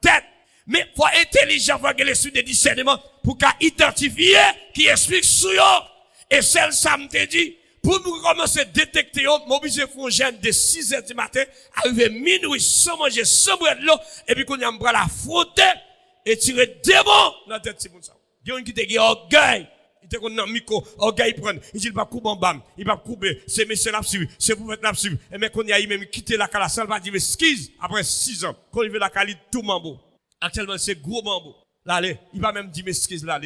tête. Mais faut intelligent, faut que les sous de discernement pour qu'à identifier qui explique sous yo. Et celle ça me te dit, pour nous commencer à détecter, mobiliser un jeune de 6 heures du matin, arriver minuit sans manger, sans boire de l'eau, et puis qu'on y a la frotter et tirer démon dans la tête de ce monde. Il y a un qui te dit orgueil. Il te dit non, micro, orgueil prend. Il dit il va couper en bam, il va couper, c'est monsieur là-dessus, c'est pour mettre là-dessus. Et mais qu'on y a même quitté la cala, ça va dire excuse après 6 ans. Quand il veut la cali, tout mambo. Actuellement, c'est gros mambo. Là, il va même dire excuse là,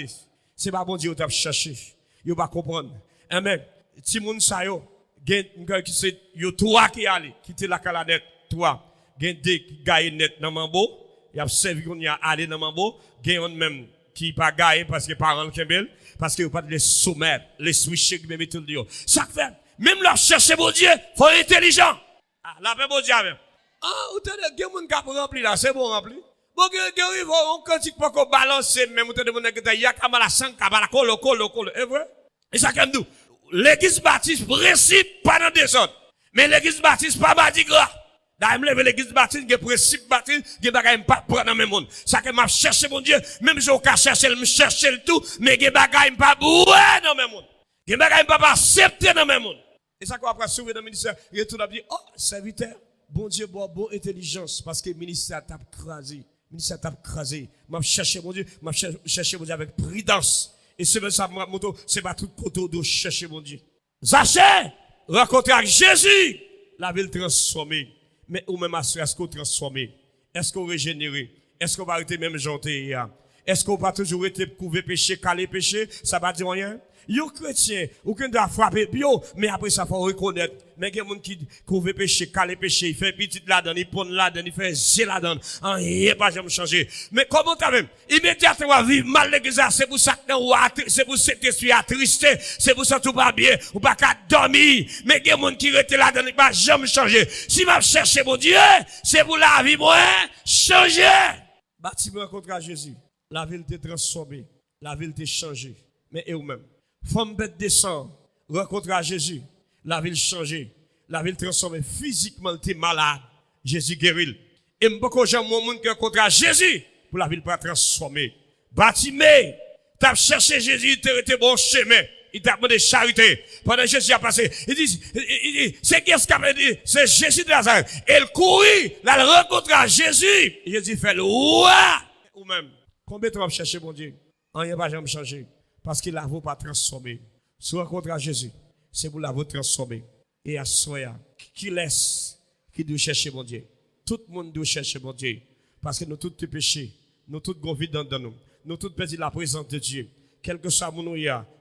c'est pas bon Dieu, tu as cherché. Il va comprendre. Amen. Si moun sa yo, gen qui c'est yo trois qui allé, quitter la cala net, trois. Gen deux qui gagne net dans mambo, y a servi qu'on y a allé dans mambo, gen on même qui pas gagne parce que parents kembel, parce que pas de les soumettre, les switcher qui mettent tout le dio. Ça fait même la chercher bon Dieu, faut être intelligent. Ah, la paix bon Dieu même. Ah, ou t'as des gens qui ont rempli là, c'est bon rempli. Bon, on cantique pas qu'on balance, même ou t'as des gens qui ont kamala sang, kamala kolo. Et vrai? Et ça comme nous. L'église baptiste principe pas dans des autres. Mais l'église baptiste pas mardi gras. D'ailleurs, me l'église baptiste, il y a principe baptiste, il y a bagaille pas prendre dans même monde. Ça que m'a cherché mon Dieu, même si on ka chercher, me chercher le tout, mais il y a bagaille pas boué dans même monde. Il y a bagaille pas accepter dans même monde. Et ça qu'on après sauver dans le ministère, il y a tout a dit oh, serviteur, bon Dieu, bon intelligence parce que le ministère t'a crasé. Le ministère t'a crasé. M'a cherché mon Dieu, avec prudence. Et c'est ça, moto, c'est pas tout côté de chercher mon Dieu. Zaché, rencontrer avec Jésus, la ville transformée. Mais ou même est-ce qu'on transformé? Est-ce qu'on régénéré? Est-ce qu'on va arrêter même janté? Est-ce qu'on va toujours être couvert péché, calé péché? Ça va dire rien? Yo chrétien, aucun doit frapper bio, mais après ça faut reconnaître. Mais il y a des gens qui couvre péché, calé péché, il fait petit là-dedans, il prend là-dedans, il fait zé là-dedans. Il pas jamais changer. Mais comment t'as même? Immédiatement vivre mal l'église, c'est pour ça que c'est pour cet esprit attristé, c'est pour ça que tout va bien, ou pas qu'à dormir. Mais il y a des gens qui restent là-dedans, il pas jamais changer. Si m'a cherché mon Dieu, c'est pour la vie, moi, changer. Bâtiment contre Jésus. La ville t'est transformée. La ville t'est changée. Mais et vous-même? Femme bête descend, rencontre à Jésus, la ville changée, la ville transformée, physiquement t'es malade, Jésus guérit. Et beaucoup de gens, mon monde qui rencontre à Jésus, pour la ville pas transformer. Bâtimé, t'as cherché Jésus, t'as été bon chemin, il t'a demandé charité. Pendant que Jésus a passé, il dit, c'est qu'est-ce qu'il a dit? C'est Jésus de Nazareth. Elle courit, la rencontre à Jésus. Et Jésus fait le ouah! Ou même, combien tu vas chercher mon Dieu? Rien va jamais changer. Parce qu'il la veut pas transformer. Si vous rencontrez à Jésus, c'est pour la vous transformer. Et à soi, qui laisse, qui doit chercher mon Dieu. Tout le monde doit chercher mon Dieu. Parce que nous tous péchés, nous tous avons vie dans nous. Nous tous perdons la présence de Dieu. Quel que soit mon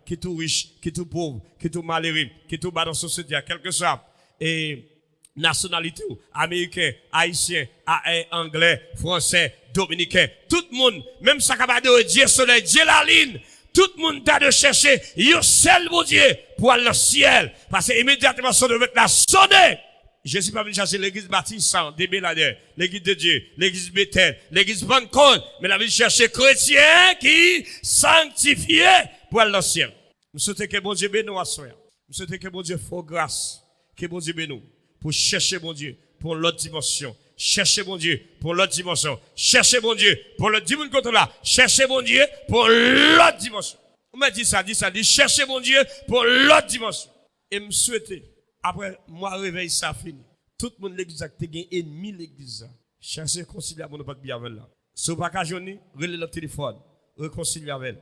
qui est tout riche, qui est tout pauvre, qui est tout malheureux, qui est tout bas dans la société, quel que soit, et nationalité, américain, haïtien, anglais, français, dominicain, tout le monde, même ça capable de Dieu soleil, Dieu la ligne, tout le monde a de chercher, un seul bon Dieu pour aller au ciel. Parce que immédiatement, son devait la sonner. Jésus pas venu chercher l'église baptiste sans Débéladère, l'église de Dieu, l'église Bethel, l'église Pentecôte, mais la vie chercher chrétien qui sanctifié pour aller au ciel. Nous souhaitons que bon Dieu bénisse nous à soi. Nous souhaitons que bon Dieu fasse grâce, que bon Dieu bénisse nous pour chercher bon Dieu pour l'autre dimension. Cherchez mon Dieu pour l'autre dimension. Cherchez mon Dieu pour le dimanche contre là. Cherchez mon Dieu pour l'autre dimension. On m'a dit ça. Cherchez mon Dieu pour l'autre dimension. Et me souhaiter, après moi réveil ça fini. Tout le monde l'église a gagné ennemi l'église. Cherchez réconcilier avec nous pas de bien avec là. Si vous pas qu'à journée, relais le téléphone, réconcilier avec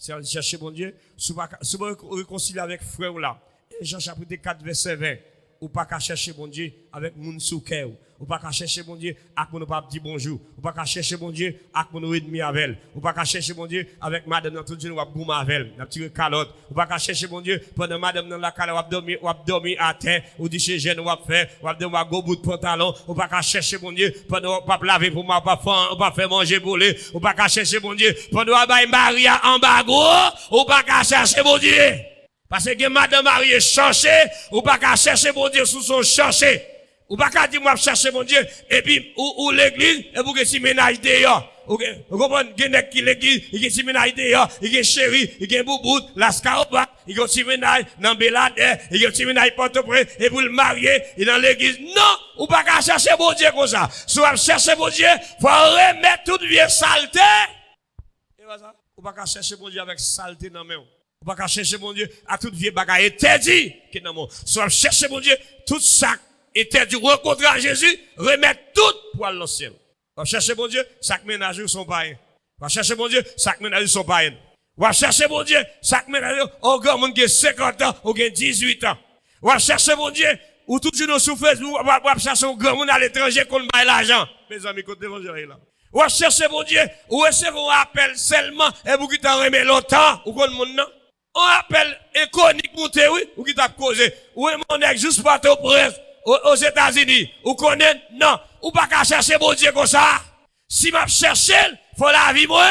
elle. Cherchez mon Dieu, si vous réconcilier avec frère là. Jean chapitre 4 verset 20. ou pas qu'à chercher bon Dieu avec moun sou cœur. Ou pas qu'à chercher bon Dieu avec mon pas dire bonjour. Ou pas qu'à chercher bon Dieu avec mon ennemi avec. Ou pas qu'à chercher bon Dieu avec madame dans tout Dieu ou goum avec. La petite calotte. Ou pas qu'à chercher bon Dieu pendant madame dans la calotte ou dormir à terre ou dit chez jeune ou faire ou devoir go bout de pantalon. Ou pas qu'à chercher bon Dieu pendant pas laver pour moi pas faire manger pour lui. Ou pas qu'à chercher bon Dieu pendant ba Maria en bago. Ou pas qu'à chercher bon Dieu. Parce que madame Marie chercher ou pas qu'à chercher bon Dieu sous son chercher. Ou pas qu'à dire moi chercher mon Dieu et puis ou l'église et pour que si ménage dehors. OK, vous comprenez genek qui l'église, il y a si ménage dehors, il y a chéri, il y a boubout, la scaropa, il y a si ménage dans Belade, il y a si ménage Port-au-Prince et pour le marier et dans l'église. Non, ou pas qu'à chercher mon Dieu comme ça. Soit chercher mon Dieu, faut remettre toute vieille saleté. Et voilà, ou pas qu'à chercher mon Dieu avec saleté dans main. Ou pas qu'à chercher mon Dieu à toute vieille bagaille interdit qui dans mon. Soit chercher mon Dieu tout ça était du rencontrer à Jésus, remettre tout pour aller dans le ciel. Va chercher mon Dieu, chaque ménage son païen. Va chercher mon Dieu, chaque ménage son païen. Va chercher mon Dieu, chaque ménage, au grand monde qui a 50 ans, ou qui a 18 ans. Va chercher mon Dieu, ou tout le monde sur Facebook, va chercher un grand monde à l'étranger qu'on baille l'argent. Mes amis, côté l'évangile là. Va chercher mon Dieu, ou recevez un appel seulement, et vous qui t'en remet longtemps, ou qu'on monde non? On appelle économique monté, oui, ou qui t'a causé. Ou mon ex juste pas au prince. Aux États-Unis, ou connaît, non, ou pas qu'à chercher mon Dieu comme ça. Si m'a cherché, faut la vie moi.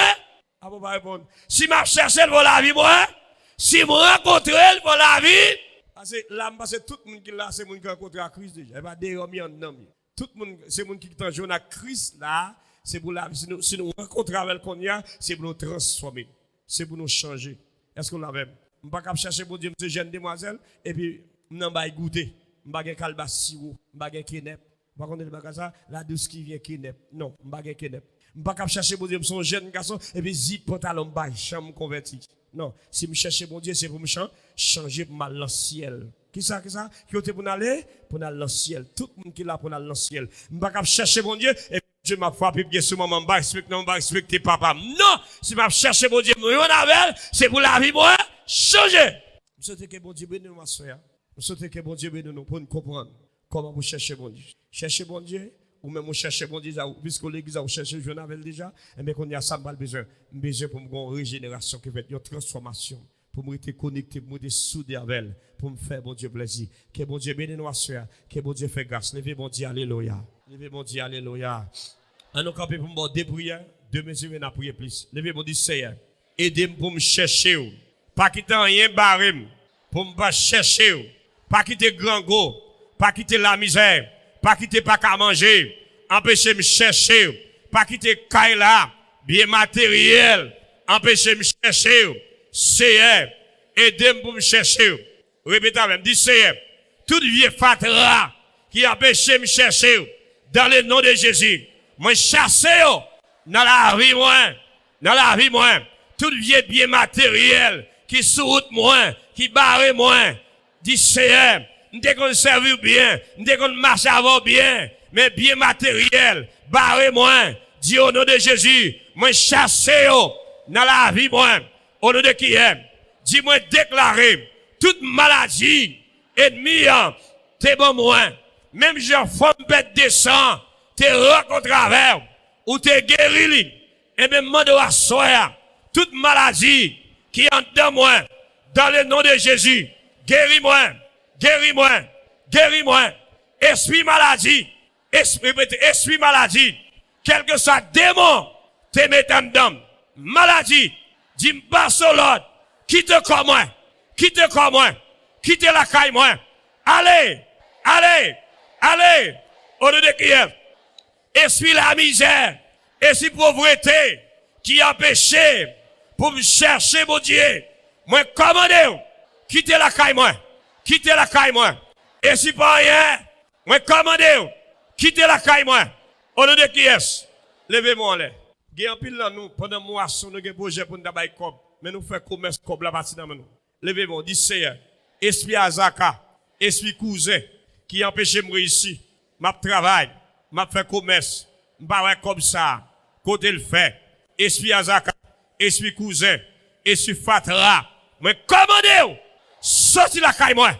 Ah bon, pas répondre. Si m'a cherché, faut la vie moi. Si m'a rencontré, faut la vie. Parce que là, parce que tout le monde qui là, c'est le monde qui rencontre la crise déjà. Il va déromer en nom. Tout le monde, c'est le monde qui est en jour la crise là, c'est pour la vie. Si nous rencontrons avec qu'on y a, c'est pour nous transformer. C'est pour nous changer. Est-ce qu'on l'a même? On pas qu'à chercher mon Dieu, monsieur jeune demoiselle, et puis, on va goûter. M'bagay kalba sirop, m'bagay kenep. Pas qu'on est le ça, la douce qui vient kenep. Non, m'bagay kenep. M'pas cap chercher mon Dieu, son jeune garçon et puis zip pantalon bas, chambre converti. Non, si me chercher mon Dieu, c'est pour me changer pour mal dans le ciel. Qui ça? Qui était pour aller dans le ciel. Tout le monde qui là pour aller dans le ciel. M'pas cap chercher mon Dieu et Dieu m'a frappé bien sur maman, m'pas respecter papa. Non, si m'a chercher mon Dieu, c'est pour la vie moi changer. Je souhaite que mon Dieu bénisse ma soeur. Je souhaite que bon Dieu bénisse nous pour nous comprendre comment vous cherchez bon Dieu. Cherchez bon Dieu, ou même vous cherchez bon Dieu, puisque l'église a cherché, je n'avais déjà, mais qu'on y a ça, besoin pour une régénération qui fait une transformation, pour me rester connecté, pour me rester soudé avec elle, pour me faire bon Dieu plaisir. Que bon Dieu bénisse nous, soeur, que bon Dieu fait grâce. Levez bon Dieu, alléluia. Levez bon Dieu, alléluia. En nous camper pour me deux prières, deux messieurs viennent à prier plus. Levez bon Dieu, Seigneur. Aidez-moi pour me chercher, pas quitter rien barré, pour me pas chercher. Pas quitter grand go, pas quitter la misère, pas quitter pas qu'à manger, empêcher me chercher, pas quitter kaila, bien matériel, empêcher me chercher, Seigneur, aidez-moi pour me chercher. Répétez même, dis Seigneur, toute vieille fatra qui empêche me chercher, dans le nom de Jésus, moi chasser dans la vie moi, toute vieille bien matériel qui sous moi, qui barre moi. Dis Seigneur, nous devons servir bien, nous devons marcher avant bien, mais bien matériel, barrez-moi, dis au nom de Jésus, moi chasser dans la vie moi, au nom de qui est, dis-moi déclarer, toute maladie, ennemi, t'es bon moi, même j'ai femme bête de sang, t'es rencontré avec, ou t'es guéri, et même moi de la soya, toute maladie qui est en dedans moi, dans le nom de Jésus, guéris-moi, guéris-moi, guéris-moi. Esprit maladie, esprit maladie, quel que soit démon, te mets en dedans. Maladie, dis-moi sur l'autre, quitte comme moi, quitte comme moi, quitte la caille moi. Allez, allez, allez, au nom de Kiev. Esprit la misère, esprit pauvreté, qui empêchait pour me chercher mon Dieu. Moi, commandez. Quittez la caille moi. Quittez la caille moi. Et si pas rien, moi commandez. Quittez la caille moi. Au nom de qui est? Levez-moi là. Il y a un pile là nous pendant moisson nous avons projet pour nous d'avoir cob. Mais nous faisons commerce cob la partie dans nous. Levez-moi, dis Seigneur. Esprit Azaka, esprit cousin qui empêche de me réussir. M'a travail, m'a fait commerce. M'a comme ça. Côté le fait. Esprit Azaka, esprit cousin, esprit Fatra. Mais commandez. Sorti la caille moi.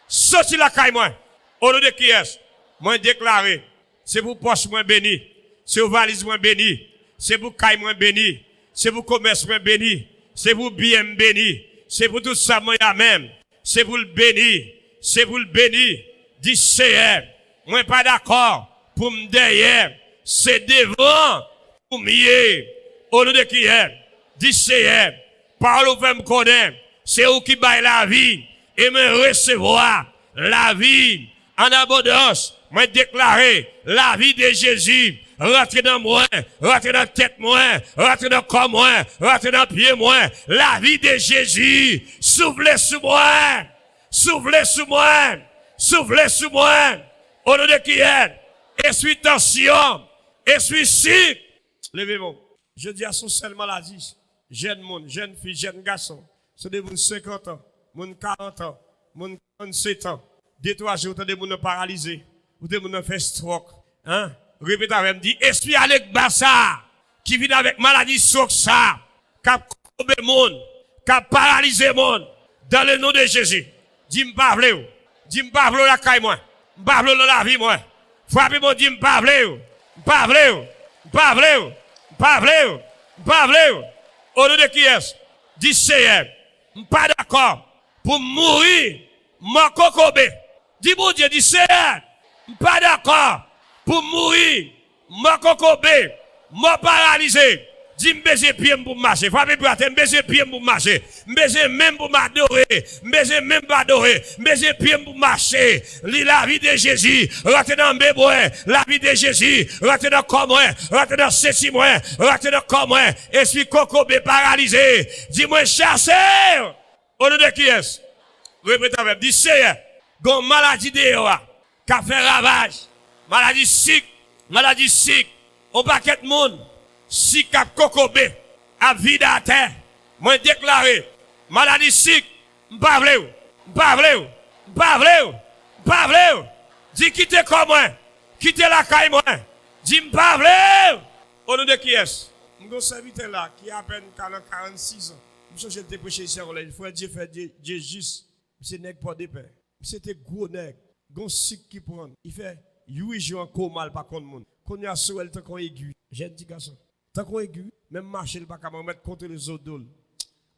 Sorti la caille moi. Au nom de qui est-ce? Moi déclaré, c'est pour poche moins béni, c'est pour valise moins béni, c'est pour caille moins béni, c'est pour commerce moins béni, c'est pour bien béni, c'est pour tout ça moi même, c'est pour le béni, c'est pour le béni. Dis Seigneur, moi pas d'accord pour me derrière, c'est devant pour mieux. Au nom de qui est? Dis Seigneur, parle au me connaître, c'est où qui baille la vie et me recevoir la vie en abondance. Moi déclarer la vie de Jésus. Rentre dans moi, rentre dans tête moi, rentre dans corps moi, rentre dans pied moi. La vie de Jésus. Soufflez sous moi. Soufflez sous moi. Soufflez sous moi. Au nom de qui est? Esprit tension. Esprit sick. Levez-moi. Je dis à son seul maladie. Jeune monde, jeune fille, jeune garçon. C'est des gens 50 ans, moun 40 ans, moun 47 ans. 2-3 jours, vous des gens paralysés. Vous des gens fait stroke. Hein? Répétez avec moi, dit, esprit avec Bassa, qui vient avec maladie sur ça, qui a coupé le monde, qui a paralysé le monde, dans le nom de Jésus. Dis m'pavle, dis m'pavle la caille moi, m'pavle la vie moi. Frappez moi, dis m'pavle, m'pavle, m'pavle, m'pavle, m'pavle. Au nom de qui est-ce? Dis Seigneur, m'pas d'accord pour mourir, m'en cocobe. Dis bon Dieu, dis Seigneur, m'pas d'accord pour mourir, m'en cocobe, m'en paralysé. Dis m'baiser pied pour marcher. Frappez pour atteindre, m'baiser pied pour marcher. M'baiser même pour m'adorer. M'baiser même pour adorer. M'baiser pied pour marcher. La vie de Jésus. Rentre dans bébé. La vie de Jésus. Rentre dans corps moi. Rentre dans ceci moi. Rentre dans corps moi. Esprit cocobé paralysé. Dis-moi chasser. Au nom de qui est-ce? Répétez avec. Dis Seigneur. Gon maladie de yo. Qui a fait ravage. Maladie sick. Maladie sick. On paquet de monde. Si cap kokobé a vide à terre, moi déclaré maladie sick, m'pavle, dis quittez comme moi, quittez la caille moi, dis m'pavle. Au nom de qui est-ce? Mon serviteur là qui a à peine 46 ans, monsieur j'étais prêché ici il faut Dieu faire Dieu juste, monsieur nèg pas de paix, c'était gros nèg, gon sick qui prend, il fait 8 jours en coma pas contre monde, qu'on y a sur elle tant qu'on aigu, j'ai dit garçon. Tant qu'on aigu, même marcher le pas qu'à mettre contre les autres dol.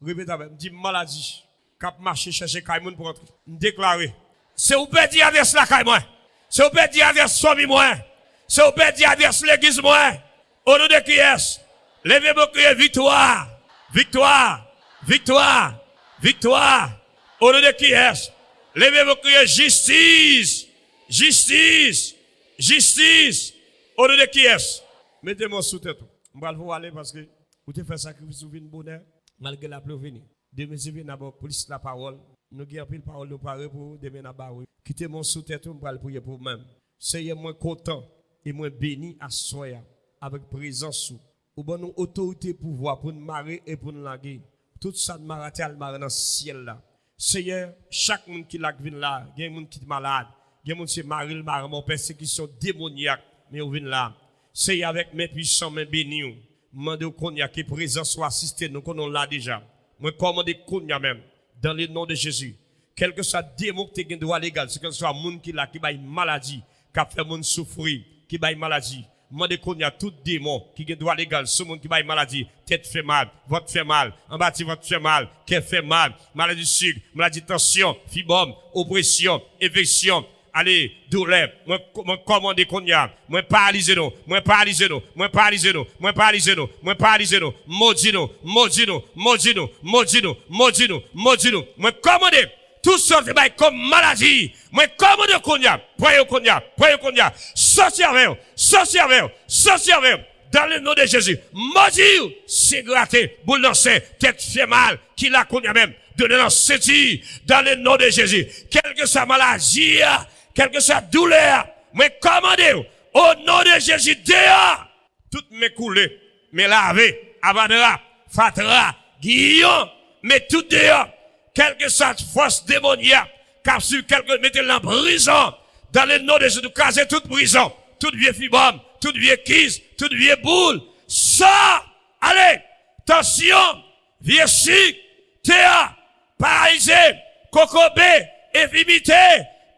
Répète avec, dit maladie. Cap marcher chercher Kaimoun pour entrer. Déclarer. C'est où perdre adresse la Kaimoun moi. C'est où perdre adresse famille moi. C'est où perdre adresse l'église moi. Au nom de qui est-ce? Levez-vous crier victoire. Victoire. Victoire. Victoire. Au nom de qui est-ce? Levez-vous crier justice. Justice. Justice. Au nom de qui est-ce? Mettez-moi sous tête. Je vais vous aller parce que vous avez fait sacrifice sur une bonheur, malgré la pluie venue. Demain, je viens d'abord pour la parole. Nous avons pris la parole de parler pour demain d'abord. Quittez mon sous-tête, je vais prier pour vous-même. Soyez moins content et moins béni à soi avec présence. Ou bon nous autorité pouvoir pour nous marier et pour nous laguer. Tout ça de marater à dans le ciel là. Seigneur, chaque monde qui l'a venu là, il y a des gens qui sont malades, il y a des gens qui sont mariés, mon persécution démoniaque, mais ils viennent là. C'est avec mes puissants, mes bénis. Mande qu'on y a qui présence soit assisté, nous qu'on l'a déjà. Moi, commande qu'on y a même, dans le nom de Jésus. Quel que soit démon qui a droit légal, c'est que ce soit monde qui a une maladie, qui a fait monde souffrir, qui a une maladie. Mande qu'on y a tout démon qui a droit légal, ce monde qui a une maladie, tête fait mal, votre fait mal, en bâti votre fait mal, cœur fait mal, maladie sucre, maladie tension, fibrome, oppression, infection. Allez, douleur, moi commande qu'on y a, moi paralysé nous, moi paralysé nous, moi paralysé nous, moi paralysé nous, moi paralysé nous, maudit nous, maudit nous, maudit nous, maudit nous, maudit nous, maudit nous, moi commande tout ça de bail comme maladie, moi commande qu'on y a, voyez qu'on y a, voyez qu'on y a, sortir avec, sortir avec, sortir avec, dans le nom de Jésus, maudit, c'est gratté, boule dans sein, tête fait mal, qui l'a qu'on y a même, donnez dans ce dans le nom de Jésus, quelle que soit maladie, quelle que soit douleur, mais commandez au nom de Jésus, dehors, toutes mes coulées, mes lavées, avandra, fatra, guillon, mais tout dehors, quelle que soit force démoniaque, capsule, mettez-le en prison, dans le nom de Jésus, casez toute prison, toute vieille fibrome, toute vieille quise, toute vieille boule, ça, allez, tension, vieux chic, théa, paralysé, cocobé, infimité,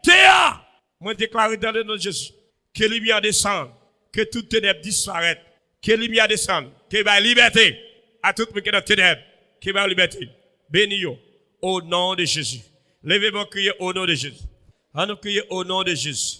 théa, Moi, déclare dans le nom de Jésus que la lumière descende, que toute ténèbres disparaisse, que la lumière descende, que la liberté à tout le monde qui est dans les ténèbres, que la liberté. Bénis-vous au nom de Jésus. Levez-vous, criez au nom de Jésus. On nous crier au nom de Jésus.